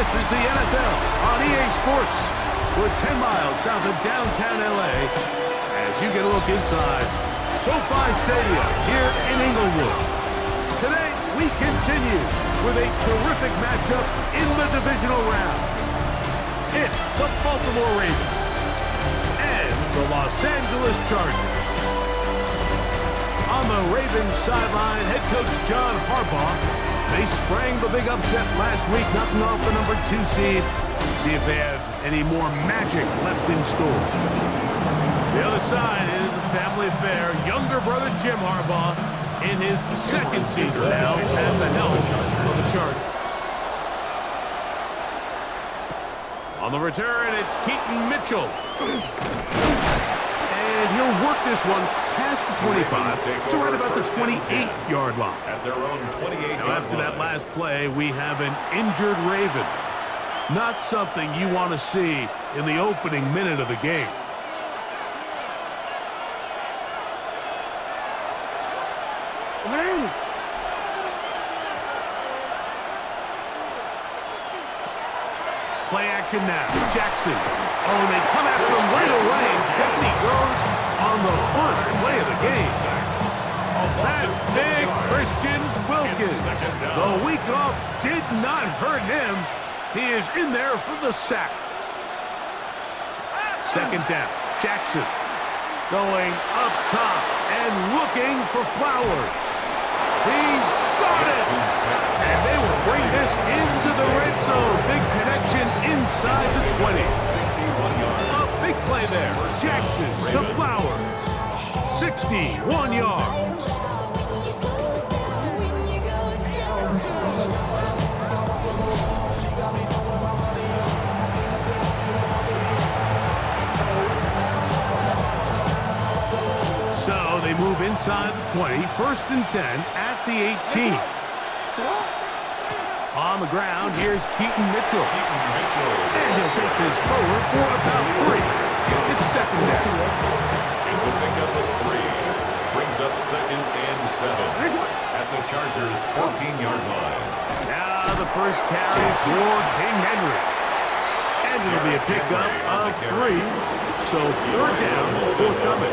This is the NFL on EA Sports. We're 10 miles south of downtown LA as you get a look inside SoFi Stadium here in Inglewood. Today, we continue with a terrific matchup in the divisional round. It's the Baltimore Ravens and the Los Angeles Chargers. On the Ravens sideline, head coach John Harbaugh. They sprang the big upset last week, knocking off the number 2 seed. See if they have any more magic left in store. The other side is a family affair. Younger brother Jim Harbaugh in his second season now at the helm of the Chargers. On the return, it's Keaton Mitchell. And he'll work this one past the 25 to right about the 28-yard line. At their own 28-yard Now, after that last play, we have an injured Raven. Not something you want to see in the opening minute of the game. Play action now. Jackson. Oh, they come after him right away. Down he goes on the first play of the game. That's big Christian Wilkins. The week off did not hurt him. He is in there for the sack. Second down. Jackson going up top and looking for Flowers. He's got it. And they will bring this into the red zone. Big connection inside the 20. A big play there. Jackson to Flowers. 61 yards. So they move inside the 20. First and 10 at the 18. On the ground, here's Keaton Mitchell. And he'll take this forward for about 3. It's second down. It's a pickup of 3. Brings up second and 7 at the Chargers' 14-yard line. Now the first carry for King Henry. And it'll be a pickup of 3. So third down, forthcoming.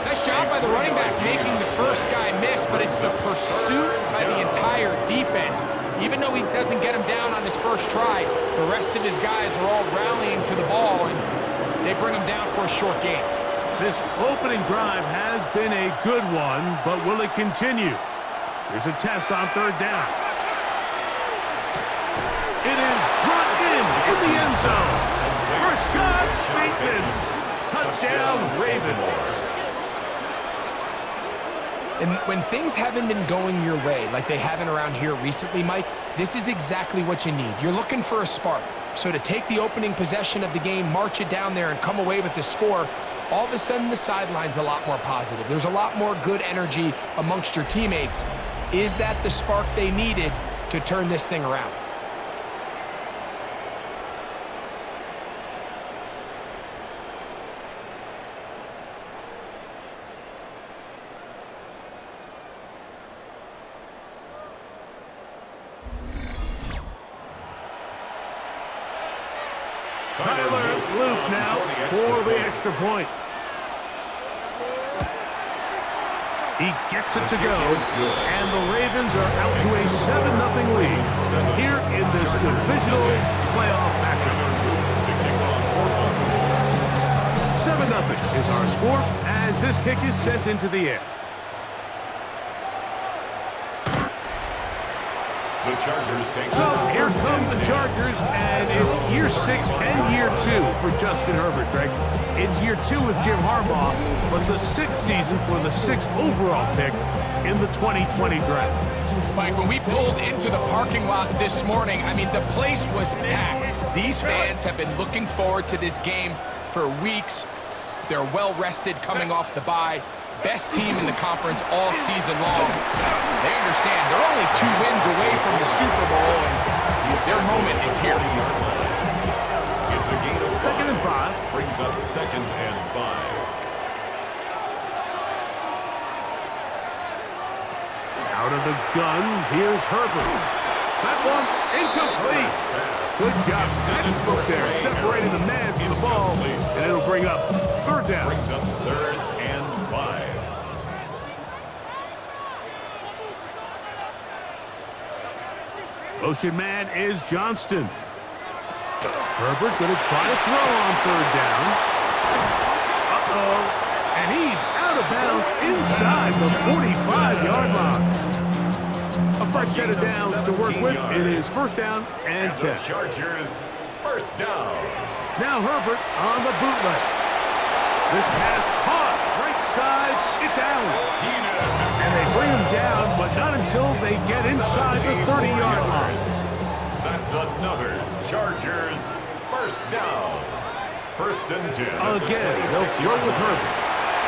Nice job by the running back making the first guy miss, but it's the pursuit by the entire defense. Even though he doesn't get him down on his first try, the rest of his guys are all rallying to the ball, and they bring him down for a short gain. This opening drive has been a good one, but will it continue? Here's a test on third down. It is brought in the end zone. Rashad Bateman. Touchdown, Ravens. And when things haven't been going your way like they haven't around here recently, Mike, this is exactly what you need. You're looking for a spark. So to take the opening possession of the game, march it down there, and come away with the score, all of a sudden the sideline's a lot more positive. There's a lot more good energy amongst your teammates. Is that the spark they needed to turn this thing around? Tyler Luke now for the extra point. He gets it to go, and the Ravens are out to a 7-0 lead here in this divisional playoff matchup. 7-0 is our score as this kick is sent into the air. The Chargers take So here come the Chargers, and it's year 6 and year 2 for Justin Herbert, Greg. It's year 2 with Jim Harbaugh, but the 6th season for the 6th overall pick in the 2020 draft. Mike, when we pulled into the parking lot this morning, I mean, the place was packed. These fans have been looking forward to this game for weeks. They're well-rested coming off the bye. Best team in the conference all season long. They understand they're only 2 wins away from the Super Bowl, and their moment is here. It's a gain of 5. Second and 5. Brings up second and 5. Out of the gun, here's Herbert. That one incomplete. Good job. Textbook there, separating the man from the ball, and it'll bring up third down. Brings up 3rd and 5. Motion man is Johnston. Herbert going to try to throw on third down. Uh-oh. And he's out of bounds inside the 45-yard line. A fresh set of downs to work with. It is first down and 10. The Chargers, first down. Now Herbert on the bootleg. This pass caught right side. It's Allen. And they bring him down, but not until they get inside the 30-yard line. That's another Chargers first down. First and 10. Again, they'll throw with Herbert.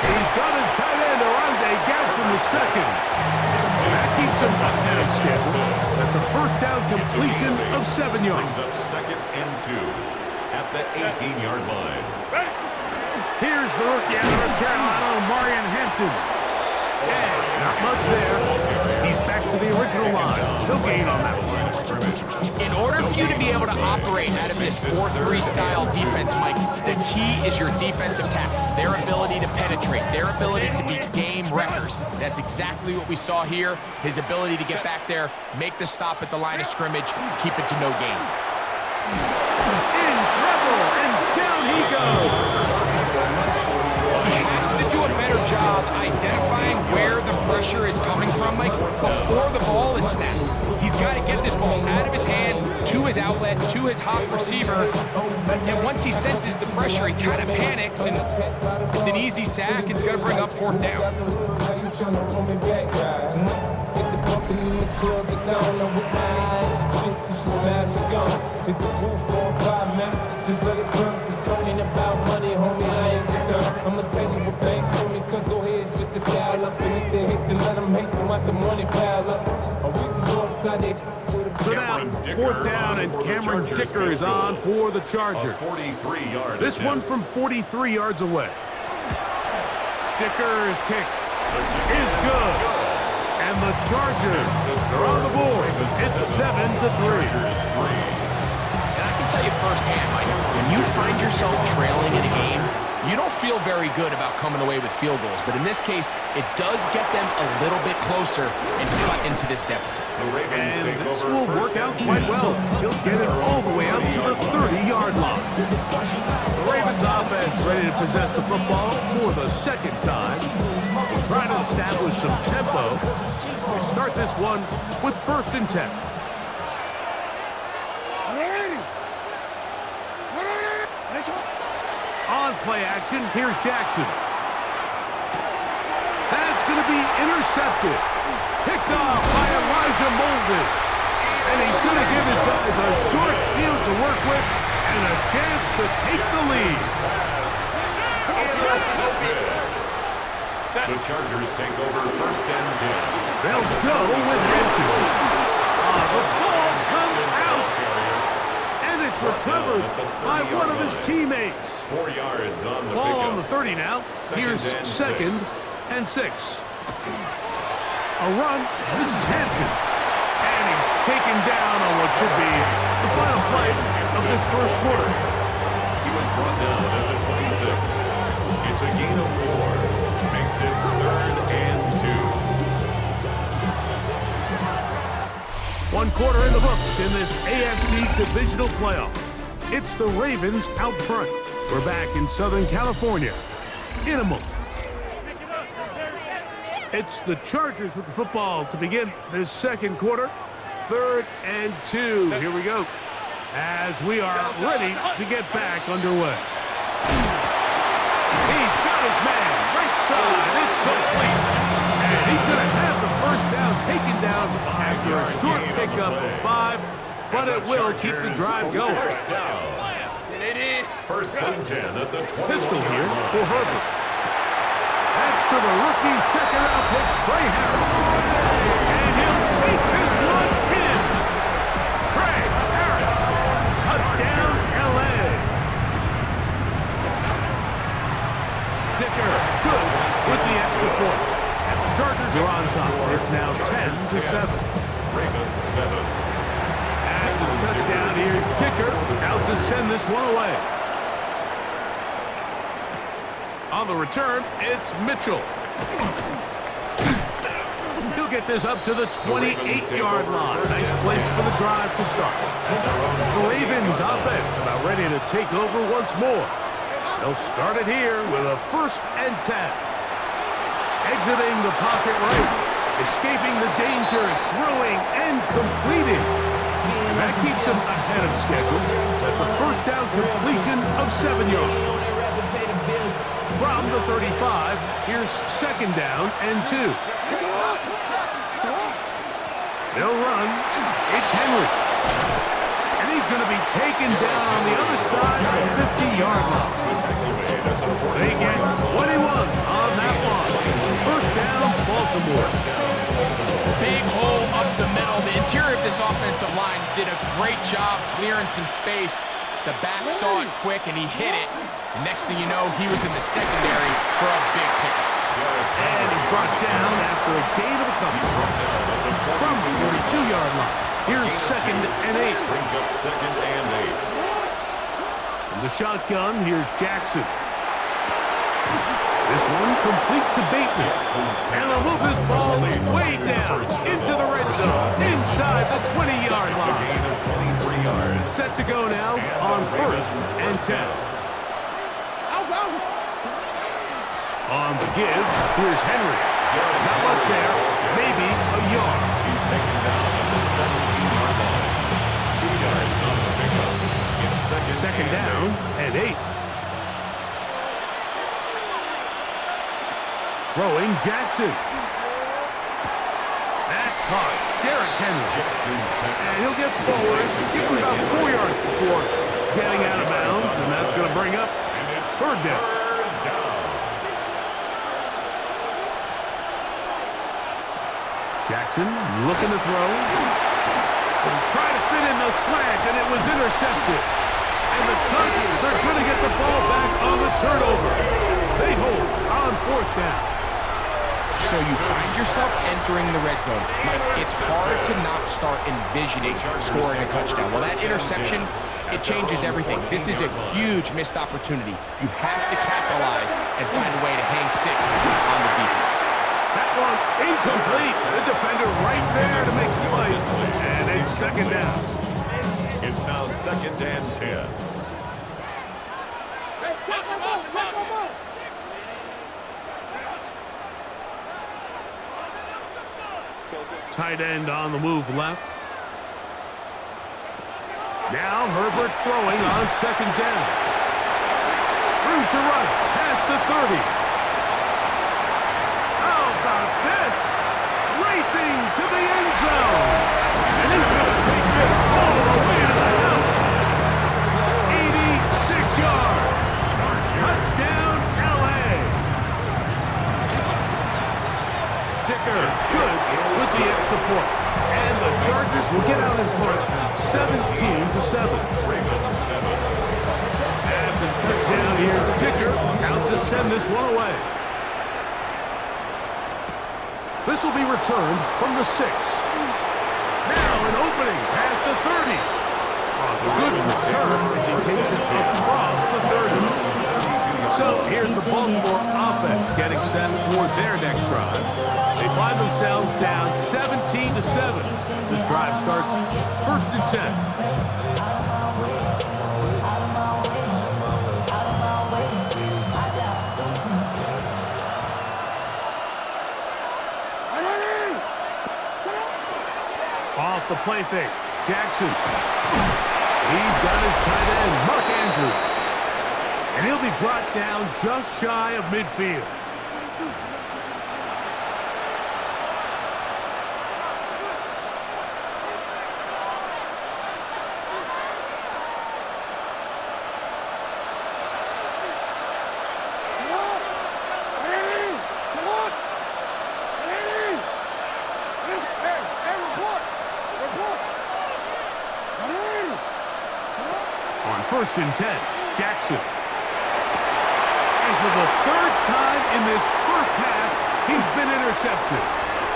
He's got his tight end, Arande Gouts in the second. And that keeps him ahead of schedule. That's a first down completion of 7 yards. Brings up 2nd and 2 at the 18-yard line. Here's the rookie out of North Carolina, Marion Hampton. And not much there. He's back to the original line. No gain on that one. In order for you to be able to operate out of this 4-3 style defense, Mike, the key is your defensive tackles, their ability to penetrate, their ability to be game wreckers. That's exactly what we saw here. His ability to get back there, make the stop at the line of scrimmage, keep it to no gain. In trouble, and down he goes. He has to do a better job identifying where the pressure is coming from, Mike, before the ball is snapped. He's got to get this ball out of his hand, to his outlet, to his hot receiver. And once he senses the pressure, he kind of panics, and it's an easy sack. It's going to bring up 4th down. So now, 4th down, and Cameron Dicker is on for the Chargers. 43-yard. This one from 43 yards away. Dicker's kick is good. And the Chargers are on the board. It's 7-3. And I can tell you firsthand, Mike, when you find yourself trailing in a game, you don't feel very good about coming away with field goals. But in this case, it does get them a little bit closer and cut into this deficit. And this will work out quite well. He'll get it all the way out to the 30-yard line. The Ravens offense ready to possess the football for the second time. We'll try to establish some tempo. We'll start this one with 1st and 10. On play action, here's Jackson. That's going to be intercepted. Picked off by Elijah Molden. And he's going to give his guys a short field to work with and a chance to take the lead. The Chargers take over 1st and 10. They'll go with Hampton. The ball comes out. And it's recovered by one of his teammates. 4 yards on the Ball pickup. on the 30 now. Here's 2nd and 6. A run. This is Hampton. And he's taken down on what should be the final play of this first quarter. He was brought down at the 26. It's a gain of 4. Makes it 3rd and 2. 1 quarter in the books in this AFC divisional playoff. It's the Ravens out front. We're back in Southern California in a moment. It's the Chargers with the football to begin this second quarter. 3rd and 2. Here we go. As we are ready to get back underway. He's got his man. Right side. It's complete. And he's going to have the first down taken down after a short pickup of 5. But it will keep the drive going. First down. 1st and 10 at the 20. Pistol here for Herbert. That's to the rookie second-round pick, Trey Harris. And he'll take this one in. Trey Harris. Touchdown, L.A. Dicker, good with the extra point. And the Chargers are on top. It's now 10-7. Ravens 7. this one away. On the return, it's Mitchell. He'll get this up to the 28-yard line. Nice place for the drive to start. The Ravens offense about ready to take over once more. They'll start it here with a 1st and 10. Exiting the pocket right. Escaping the danger, throwing and completing. And that keeps him ahead of schedule. That's a 1st down completion of 7 yards. From the 35, here's 2nd down and 2. They'll run. It's Henry. And he's going to be taken down on the other side of the 50-yard line. They get 21 on that one. 1st down, Baltimore. Big hole up the middle. The interior of this offensive line did a great job clearing some space. The back saw it quick, and he hit it. And next thing you know, he was in the secondary for a big pickup. And he's brought down after a gain of a couple. From the 42-yard line. Here's 2nd and 8. Brings up 2nd and 8. In the shotgun, here's Jackson. This one complete to Bateman. And they'll move this ball way down into the red zone, inside the 20-yard line. Gain of 23 yards. Set to go now on 1st and 10. On the give, here's Henry. Not much there, maybe a yard. He's taken down at the 17-yard line. 2 yards on the pickup. It's 2nd down and 8. Throwing Jackson. That's caught. Derrick Henry. And he'll get forward. Give him about 4 yards before getting out of bounds. And that's going to bring up 3rd down. Jackson looking to throw. And try to fit in the slant, and it was intercepted. And the Chargers are going to get the ball back on the turnover. They hold on 4th down. So you find yourself entering the red zone. Mike, it's hard to not start envisioning scoring a touchdown. Well, that interception, it changes everything. This is a huge missed opportunity. You have to capitalize and find a way to hang 6 on the defense. That one incomplete. The defender right there to make the play. And it's 2nd down. It's now 2nd and 10. Tight end on the move left. Now Herbert throwing on 2nd down. Room to run past the 30. How about this? Racing to the end zone. And he's going to take this all the way to the house. 86 yards. Touchdown, L.A. Dicker good with the extra point. And the Chargers will get out in front 17-7. After the touchdown here, Dicker out to send this one away. This will be returned from the 6. Now an opening past the 30. A good return as he takes it across the 30. So here's the Baltimore offense getting set for their next drive. They find themselves down 17-7. This drive starts 1st and 10. Off the play fake, Jackson. He's got his tight end, Mark Andrews. And he'll be brought down just shy of midfield. On 1st and 10, Jackson. And for the 3rd time in this 1st half, he's been intercepted.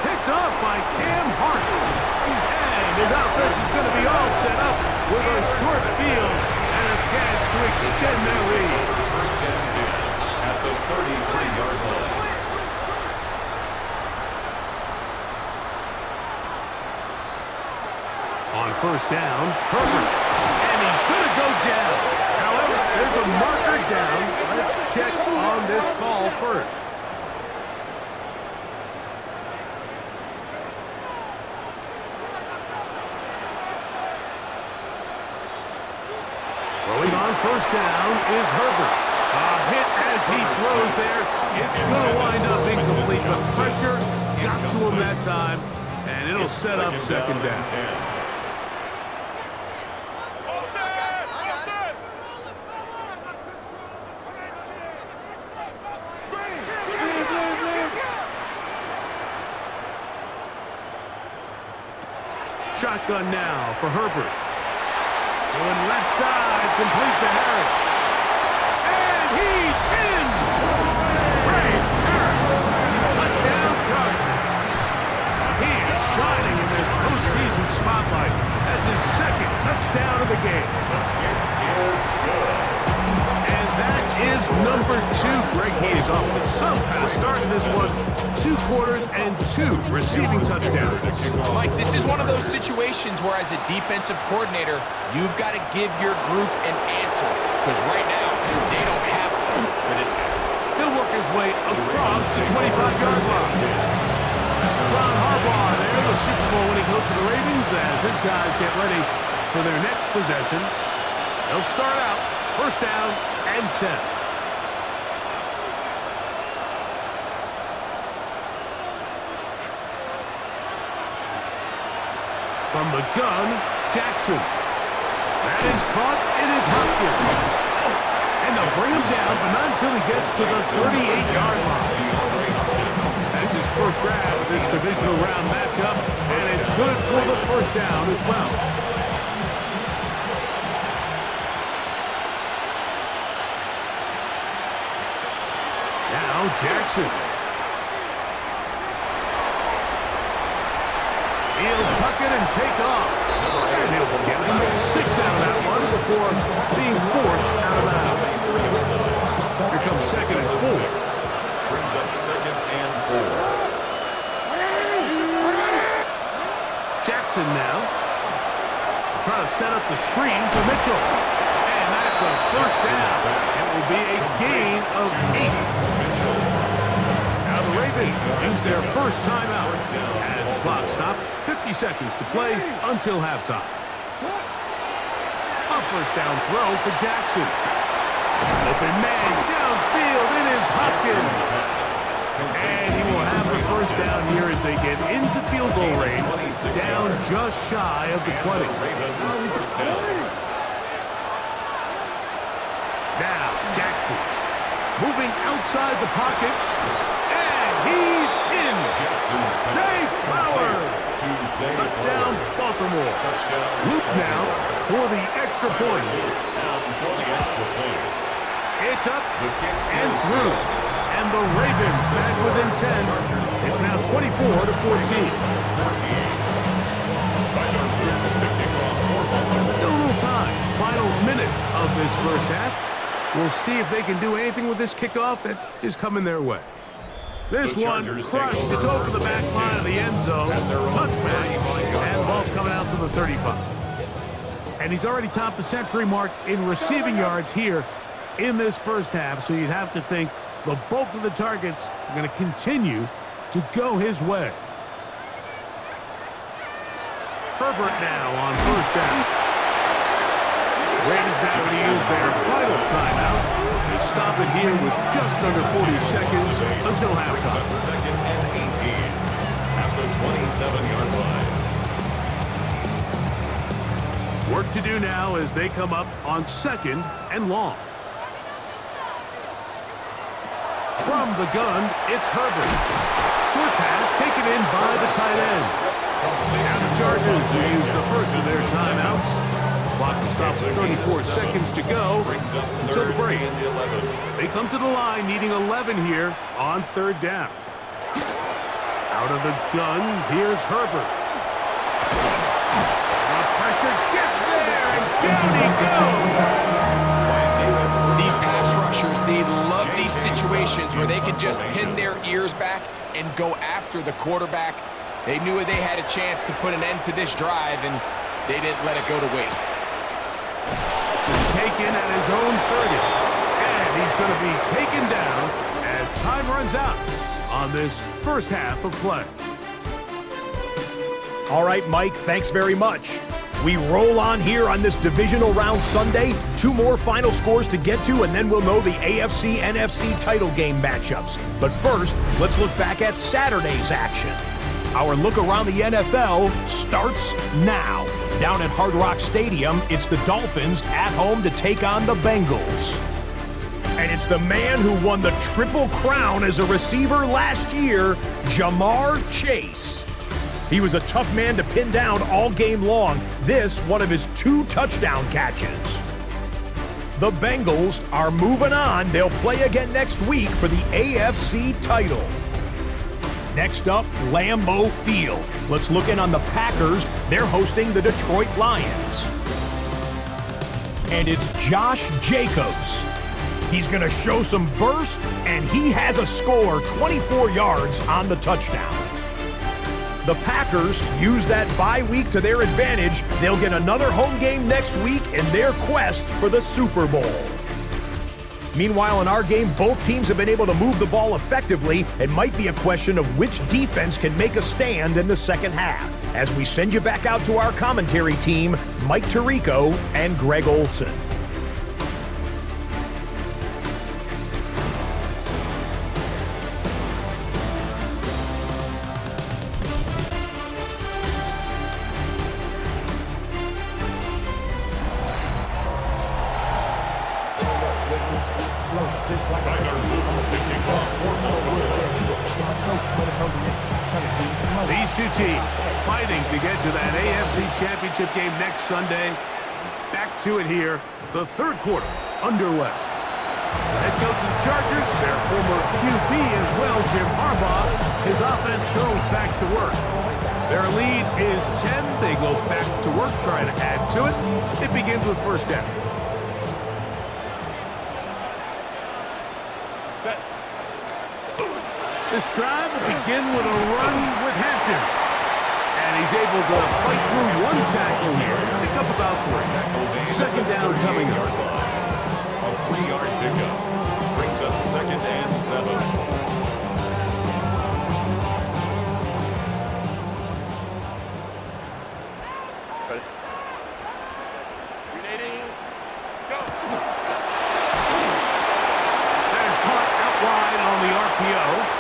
Picked off by Cam Hart. And his offense is going to be all set up with a short field and a chance to extend their lead. First and 10 at the 33-yard line. On first down, Herbert. And he's going to go down. However, there's a marker down. Let's check on this call first. Throwing on first down is Herbert. A hit as he throws there. It's going to wind up incomplete, but pressure got to him that time, and it'll set up second down. Shotgun now for Herbert. Going left side, complete to Harris. And he's in! Trey Harris, touchdown Chargers. He is shining in this postseason spotlight. That's his second touchdown of the game. And that is number 2. Greg, he is off to some kind of start in this one. 2 quarters and 2 receiving touchdowns. Mike, this is one of those situations where as a defensive coordinator, you've got to give your group an answer. Because right now, they don't have one for this guy. He'll work his way across the 25-yard line. John Harbaugh there, the Super Bowl winning coach of the Ravens, as his guys get ready for their next possession. They'll start out first down and 10. From the gun, Jackson. That is caught. It is Hopkins. And they'll bring him down, but not until he gets to the 38-yard line. That's his first grab of this divisional round matchup, and it's good for the first down as well. Now Jackson. He'll tuck it and take off. And he'll get about 6 out of that one before being forced out of bounds. Here comes second and 4. Brings up second and 4. Jackson now. Trying to set up the screen for Mitchell. And that's a first down. It will be a gain of 8. Now the Ravens use their first timeout as the clock stops. 50 seconds to play until halftime. A first down throw for Jackson. Open man downfield. It is Hopkins. And he will have the first down here as they get into field goal range, down just shy of the 20. Now Jackson moving outside the pocket. And he's in. Jay Flowers. Touchdown, Baltimore. Luke now for the extra point. It's up and through. And the Ravens back within 10. It's now 24-14. Still a little time. Final minute of this first half. We'll see if they can do anything with this kickoff that is coming their way. This one crushed. It's over the back line of the end zone. Touchback. And ball's coming out to the 35. And he's already topped the century mark in receiving yards here in this first half. So you'd have to think the bulk of the targets are going to continue to go his way. Herbert now on first down. Ravens now going to use their final timeout. They stop it here with just under 40 seconds until halftime. Second and 18 at the 27-yard line. Work to do now as they come up on second and long. From the gun, it's Herbert. Short pass taken in by the tight end. Now the Chargers will use the first of their timeouts. Clock will stop with 34 seconds to go until the break. They come to the line needing 11 here on third down. Out of the gun, here's Herbert. The pressure gets there, and down he goes. They love these situations where they can just pin their ears back and go after the quarterback. They knew they had a chance to put an end to this drive, and they didn't let it go to waste. This is taken at his own 30. And he's going to be taken down as time runs out on this first half of play. All right, Mike, thanks very much. We roll on here on this divisional round Sunday. 2 more final scores to get to, and then we'll know the AFC-NFC title game matchups. But first, let's look back at Saturday's action. Our look around the NFL starts now. Down at Hard Rock Stadium, it's the Dolphins at home to take on the Bengals. And it's the man who won the Triple Crown as a receiver last year, Jamar Chase. He was a tough man to pin down all game long. This, one of his 2 touchdown catches. The Bengals are moving on. They'll play again next week for the AFC title. Next up, Lambeau Field. Let's look in on the Packers. They're hosting the Detroit Lions. And it's Josh Jacobs. He's going to show some burst, and he has a score, 24 yards on the touchdown. The Packers use that bye week to their advantage. They'll get another home game next week in their quest for the Super Bowl. Meanwhile, in our game, both teams have been able to move the ball effectively. It might be a question of which defense can make a stand in the second half. As we send you back out to our commentary team, Mike Tirico and Greg Olson. These 2 teams fighting to get to that AFC Championship game next Sunday. Back to it here, the 3rd quarter underway. The head coach of the Chargers, their former QB as well, Jim Harbaugh, his offense goes back to work. Their lead is 10. They go back to work, trying to add to it. It begins with first down. This drive will begin with a run with Hampton. And he's able to fight through 1 tackle here. Pick up about 3. Second down coming up. A 3-yard pickup brings up 2nd and 7. That is caught out wide on the RPO.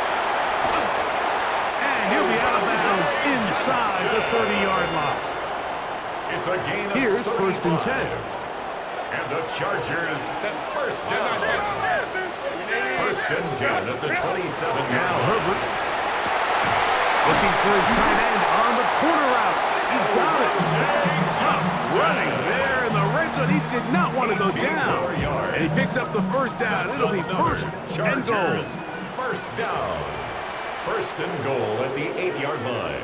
Inside the 30-yard line. It's a gain of Here's 35. first and 10. And the Chargers first down. First and 10 at the 27-yard Now line. Herbert looking for his tight end on the corner route. He's got it. Tough running there in the red zone. He did not want to go down. And he picks up the first down. It'll be first and goal. First down. First and goal at the 8-yard line.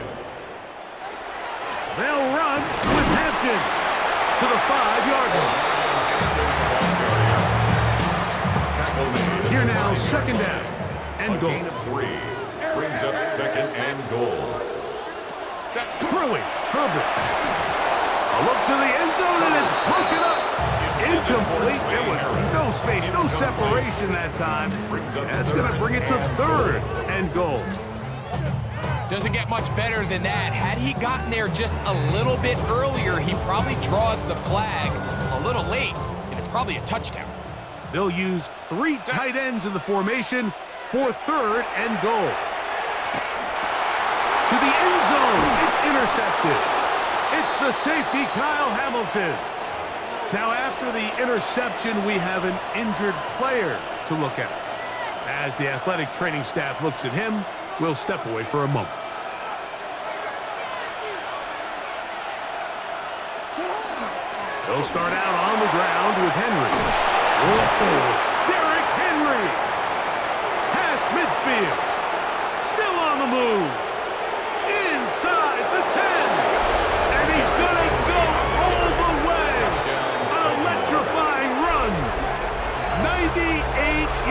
They'll run with Hampton to the 5-yard line. Here now, second down and goal. Gain of 3 brings up 2nd and goal. Curling, Herbert. A look to the end zone, and it's broken up. Incomplete. There was no space, no separation that time. That's going to bring it to 3rd and goal. Doesn't get much better than that. Had he gotten there just a little bit earlier, he probably draws the flag a little late, and it's probably a touchdown. They'll use 3 tight ends in the formation for 3rd and goal. To the end zone. It's intercepted. It's the safety, Kyle Hamilton. Now, after the interception, we have an injured player to look at. As the athletic training staff looks at him, we'll step away for a moment. They'll start out on the ground with Henry. Whoa. Derrick Henry. Past midfield. Still on the move. Inside the 10. And he's going to go all the way. An electrifying run. 98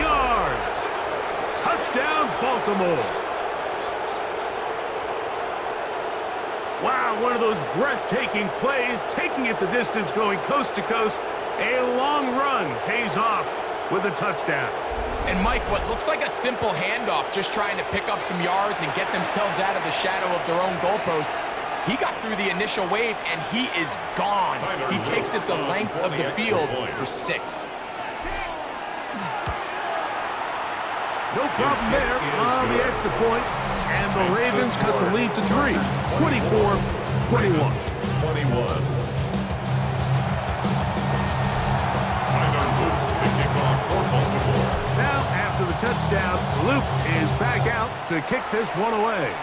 making plays, taking it the distance, going coast to coast. A long run pays off with a touchdown. And Mike, what looks like a simple handoff, just trying to pick up some yards and get themselves out of the shadow of their own goalpost. He got through the initial wave, and he is gone. He takes it the length of the field for 6. No problem there on the extra point, and the Ravens cut the lead to 3, 24-21. 21. Now, after the touchdown, Luke is back out to kick this one away.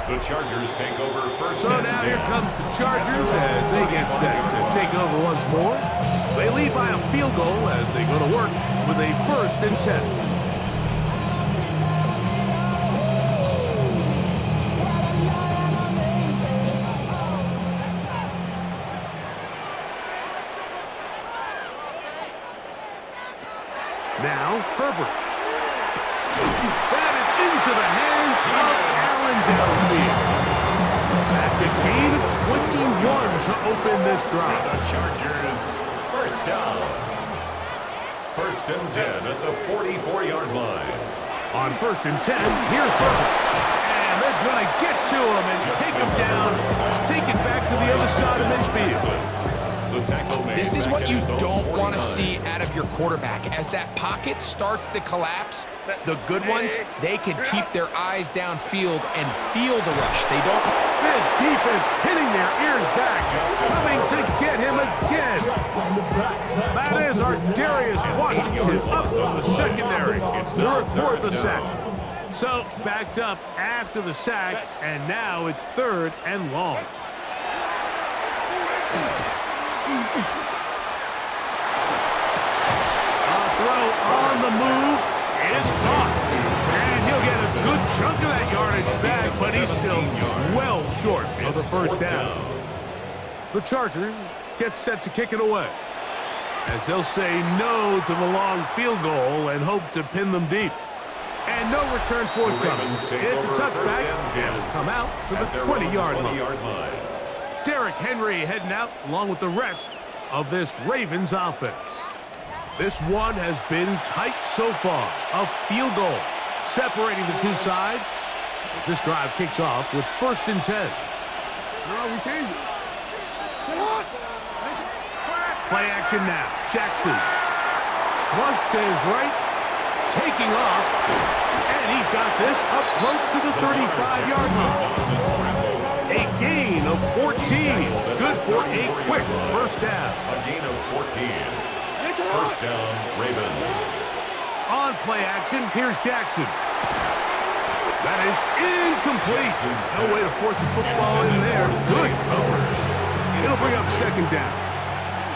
The Chargers take over first So and now 10. here comes the Chargers as they get set to take over once more. They lead by a field goal as they go to work with a 1st and 10. Now, Herbert. That is into the hands of Allen downfield. That's a gain of 21 to open this drive. The Chargers, first down. 1st and 10 at the 44-yard line. On 1st and 10, here's Herbert. And they're going to get to him and take him down, take it back to the other side of midfield. The tackle made This is back what at you his own don't want to 49. see out of your quarterback. As that pocket starts to collapse, the good ones, they can keep their eyes downfield and feel the rush. They don't. This defense pinning their ears back, coming to get him again. That is our Darius Washington up from the secondary to record the sack. So backed up after the sack, and now it's 3rd and long. A throw on the move is caught. And he'll get a good chunk of that yardage back, but he's still well short of the 1st down. The Chargers get set to kick it away, as they'll say no to the long field goal and hope to pin them deep. And no return forthcoming. It's a touchback, and it'll come out to the 20-yard line. Derrick Henry heading out along with the rest of this Ravens offense. This one has been tight so far. A field goal separating the two sides as this drive kicks off with 1st and 10. No, we changed it. Play action now. Jackson. Flush to his right. Taking off. And he's got this up close to the 35-yard line. A gain of 14. Good for a quick 1st down. A gain of 14. 1st down, Ravens. On play action, here's Jackson. That is incomplete. No way to force the football in there. Good coverage. It'll bring up 2nd down.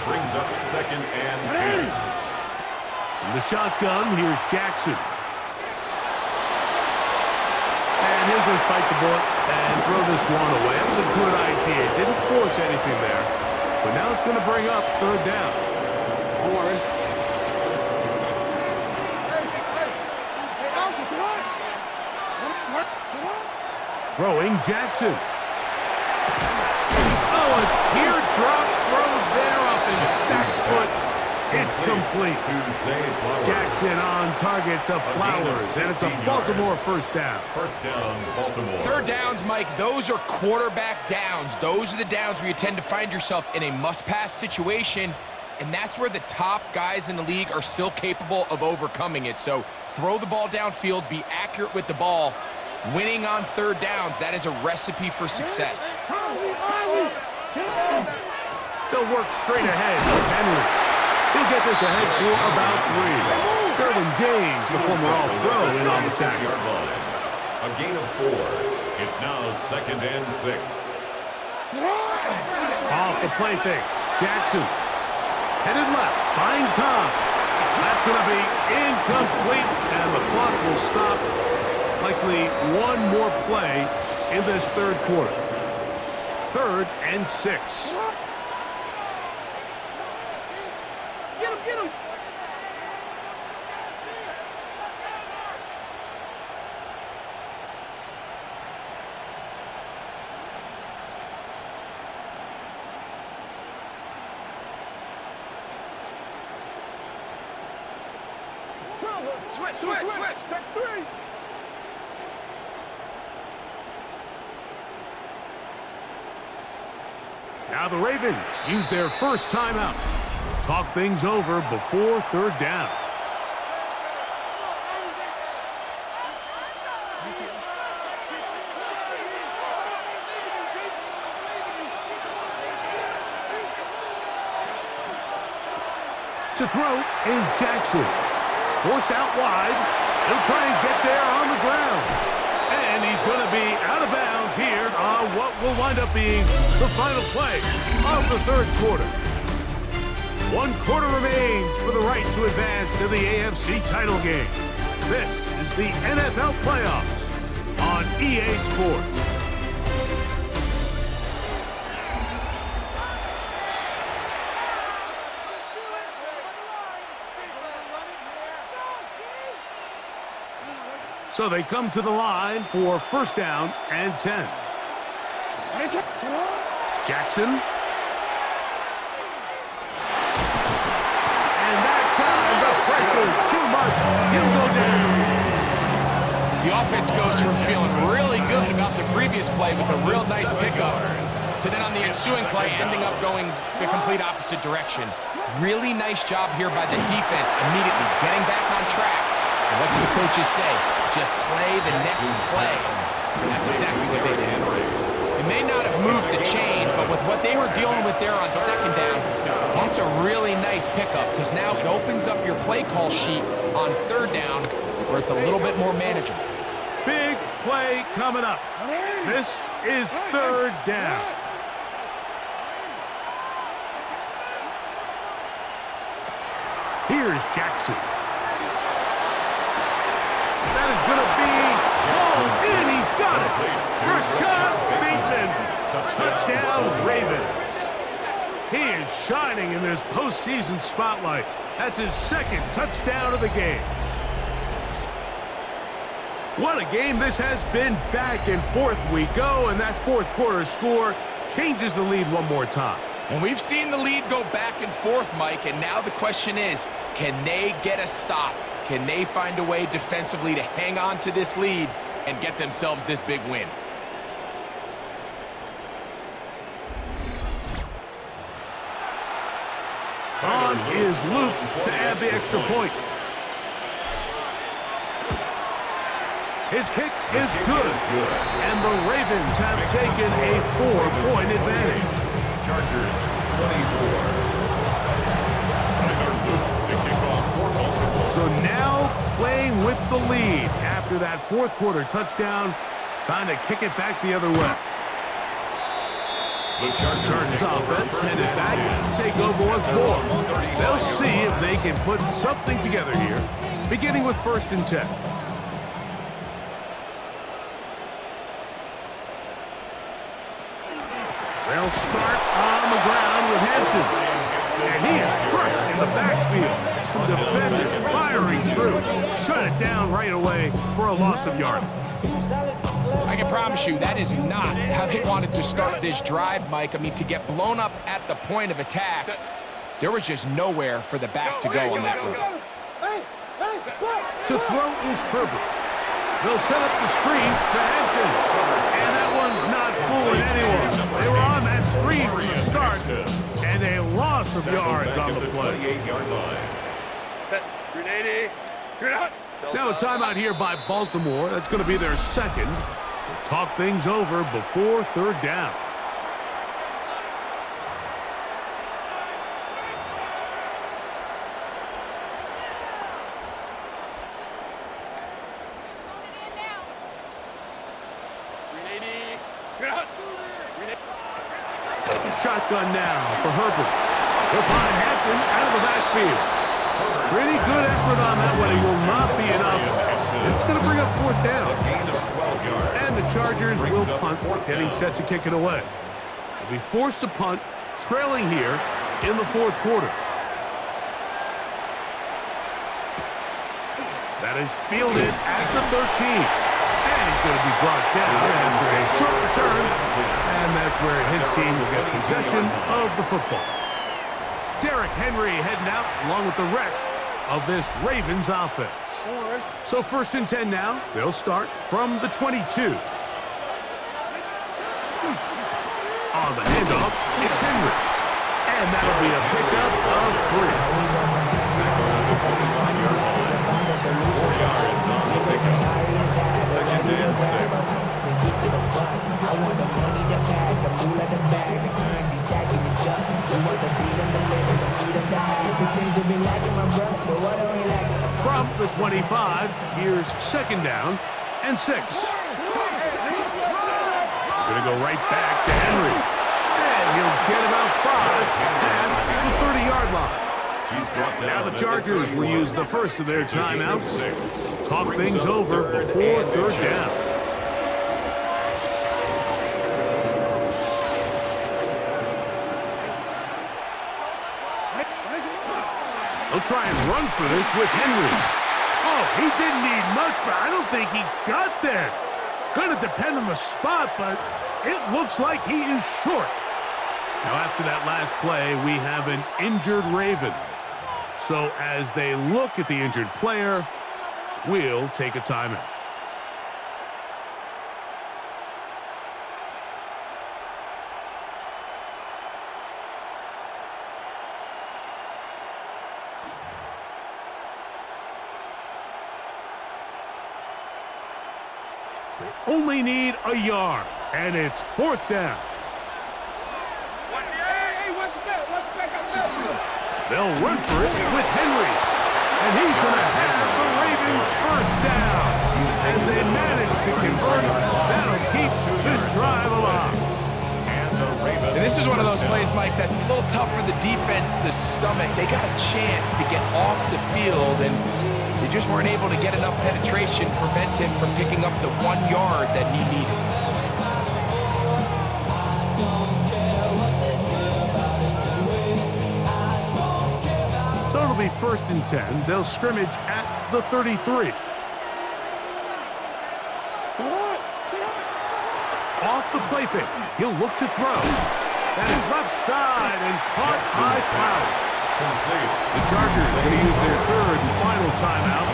Brings up 2nd and 10. In the shotgun, here's Jackson. And he'll just bite the bullet and throw this one away. That was a good idea. Didn't force anything there. But now it's going to bring up 3rd down. Don't worry. Throwing Jackson. Oh, a teardrop throw there off his back foot. It's complete. Jackson on target to Flowers, and it's a Baltimore 1st down. 1st down, Baltimore. 3rd downs, Mike, those are quarterback downs. Those are the downs where you tend to find yourself in a must-pass situation, and that's where the top guys in the league are still capable of overcoming it. So throw the ball downfield, be accurate with the ball. Winning on 3rd downs, that is a recipe for success. They'll work straight ahead with Henry. He'll get this ahead for about 3. Derwin James, the former All-Pro, in on the tackle. A gain of 4. It's now 2nd and 6. Off the play fake. Jackson. Headed left. Buying time. That's going to be incomplete, and the clock will stop. Likely one more play in this 3rd quarter. 3rd and 6. Get him! Switch. Take 3. Now the Ravens use their first timeout. Talk things over before third down. To throw is Jackson. Forced out wide. He'll try and get there on the ground. And he's going to be out of bounds here on what will wind up being the final play of the third quarter. 1 quarter remains for the right to advance to the AFC title game. This is the NFL playoffs on EA Sports. So they come to the line for first down and 10. Jackson. And that time, the pressure too much. He'll go down. The offense goes from feeling really good about the previous play with a real nice pickup to then on the ensuing play ending up going the complete opposite direction. Really nice job here by the defense immediately getting back on track. And what do the coaches say? Just play the next play. And that's exactly what they did. They may not have moved the chains, but with what they were dealing with there on second down, that's a really nice pickup because now it opens up your play call sheet on third down where it's a little bit more manageable. Big play coming up. This is third down. Here's Jackson. That is going to be hauled in. He's got it. Rashad Bateman. Touchdown, Ravens. He is shining in this postseason spotlight. That's his second touchdown of the game. What a game this has been. Back and forth we go, and that fourth quarter score changes the lead one more time. And we've seen the lead go back and forth, Mike, and now the question is, can they get a stop? Can they find a way defensively to hang on to this lead and get themselves this big win? On is Luke to add the extra point. His kick is good. And the Ravens have taken a 4-point advantage. Chargers 24. So now playing with the lead after that fourth quarter touchdown, trying to kick it back the other way. The Chargers offense headed back to take over once more. They'll see if they can put something together here, beginning with 1st and 10. They'll start on the ground with Hampton. And he is crushed in the backfield. Defenders firing through. Shut it down right away for a loss of yardage. I can promise you that is not how they wanted to start this drive, Mike. I mean, to get blown up at the point of attack, there was just nowhere for the back to go on that route. To throw is Herbert. They'll set up the screen to Hampton. And that one's not fooling anyone. They were on that screen from the start. And a loss of yards on the play. 28-yard line. Now a timeout here by Baltimore. That's going to be their second. We'll talk things over before third down. Shotgun now for Herbert. He'll find Hampton out of the backfield. Pretty good effort on that one. It will not be enough. It's going to bring up fourth down. And the Chargers will punt, getting set to kick it away. They'll be forced to punt, trailing here in the fourth quarter. That is fielded at the 13. And he's going to be brought down after a short return. And that's where his team will get possession of the football. Derrick Henry heading out along with the rest of this Ravens offense. So 1st and 10 now. They'll start from the 22. On the handoff, it's Henry. And that'll be a pickup of 3. Tackle at the 25-yard line. 4 yards on the pickup. 2nd and 6. I want the money, the bag, the moolah, the bag, the currency stacking the jug. We want the freedom to live and the freedom to have. Everything's been lacking, my brother, so what do we lack? From the 25, here's 2nd down and 6. Gonna go right back to Henry. And he'll get about 5 past the 30-yard line. He's brought down. Now the Chargers will use the first of their timeouts. Talk things over before 3rd down. They'll try and run for this with Henry. Oh, he didn't need much, but I don't think he got there. Going to depend on the spot, but it looks like he is short. Now, after that last play, we have an injured Raven. So as they look at the injured player, we'll take a timeout. They only need a yard, and it's 4th down. They'll run for it with Henry, and he's going to have the Ravens' 1st down. As they manage to convert, that'll keep this drive alive. And this is one of those plays, Mike, that's a little tough for the defense to stomach. They got a chance to get off the field, and they just weren't able to get enough penetration to prevent him from picking up the 1 yard that he needed. So it'll be 1st and 10. They'll scrimmage at the 33. Off the play fake. He'll look to throw. That is left side and caught by Klaus. The Chargers are going to use their 3rd and final timeout,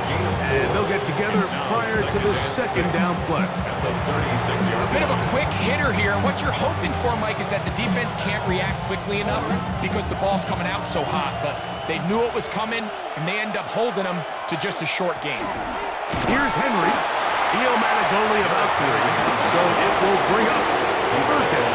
and they'll get together prior to the 2nd down play. A bit of a quick hitter here, and what you're hoping for, Mike, is that the defense can't react quickly enough because the ball's coming out so hot, but they knew it was coming, and they end up holding them to just a short game. Here's Henry. Iomatic only about 3, so it will bring up 3rd down.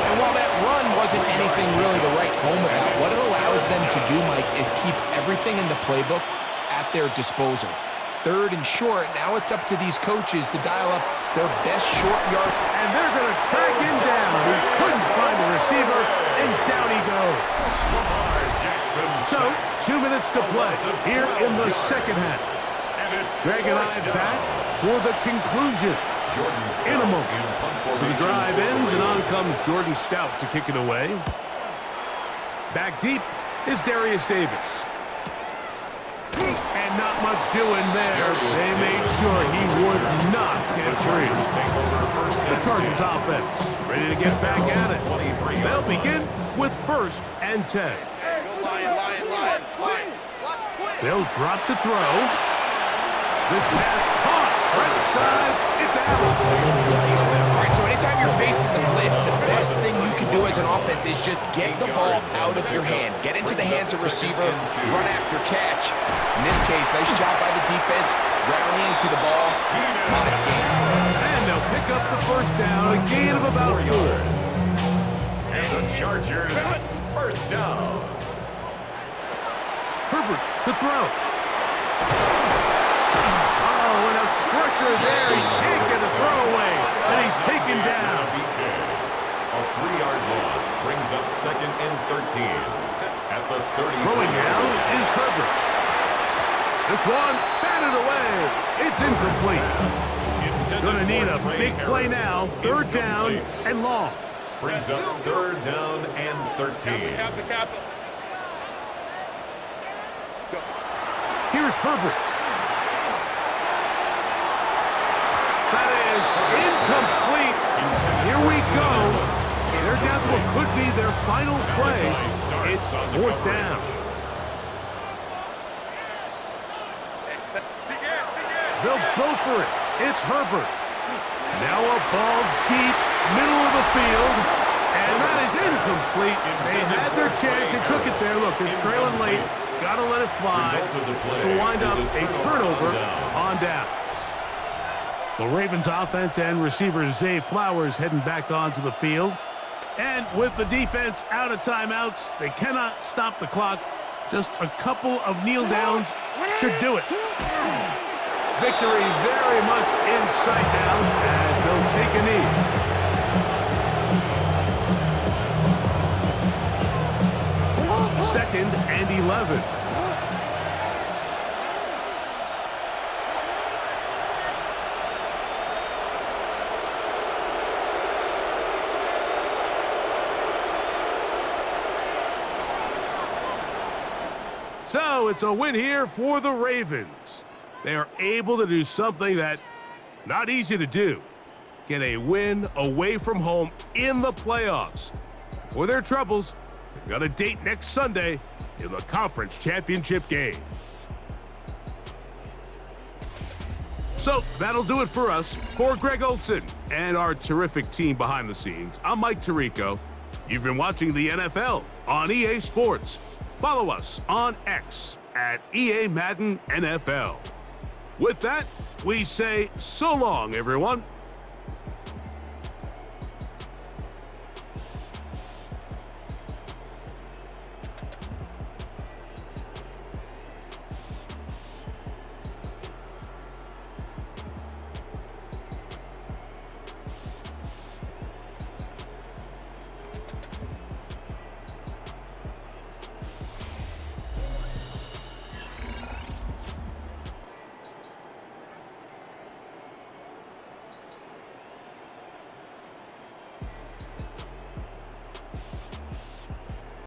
And while that run wasn't anything really to write home about, what it allows them to do, Mike, is keep everything in the playbook at their disposal. 3rd and short, now it's up to these coaches to dial up their best short yard. And they're going to track him down. He couldn't find a receiver, and down he goes. So, 2 minutes to play here in the 2nd half. Greg and I back for the conclusion. In a moment. So the drive ends, and on comes Jordan Stout to kick it away. Back deep is Darius Davis. And not much doing there. They made sure he would not get free. The Chargers offense ready to get back at it. They'll begin with 1st and 10. They'll drop to throw. This pass caught. Right side. It's out. All right, so anytime you're facing the blitz, the best thing you can do as an offense is just get the ball out of your hand. Get into the hands of receiver, run after catch. In this case, nice job by the defense, rallying to the ball. Modest gain. And they'll pick up the 1st down, a gain of about 4. And the Chargers, 1st down. Herbert to throw. Oh, and a crusher there. He can't get a throw away, and he's taken down. A 3-yard loss brings up 2nd and 13 at the 30. Throwing now is Herbert. This one batted away. It's incomplete. Going to need a big play now. 3rd down and long. Brings up 3rd down and 13. Here's Herbert. That is incomplete. Here we go. They're down to what could be their final play. It's 4th down. They'll go for it. It's Herbert. Now a ball deep, middle of the field, and that is incomplete. They had their chance. They took it there. Look, they're trailing late. Got to let it fly. So wind up a turnover on downs. The Ravens offense and receiver Zay Flowers heading back onto the field. And with the defense out of timeouts, they cannot stop the clock. Just a couple of kneel downs should do it. Victory very much in sight now as they'll take a knee. 2nd and 11. So it's a win here for the Ravens. They are able to do something that not easy to do. Get a win away from home in the playoffs. For their troubles, they've got a date next Sunday in the conference championship game. So that'll do it for us. For Greg Olson and our terrific team behind the scenes, I'm Mike Tirico. You've been watching the NFL on EA Sports. Follow us on X at EA Madden NFL. With that, we say so long, everyone.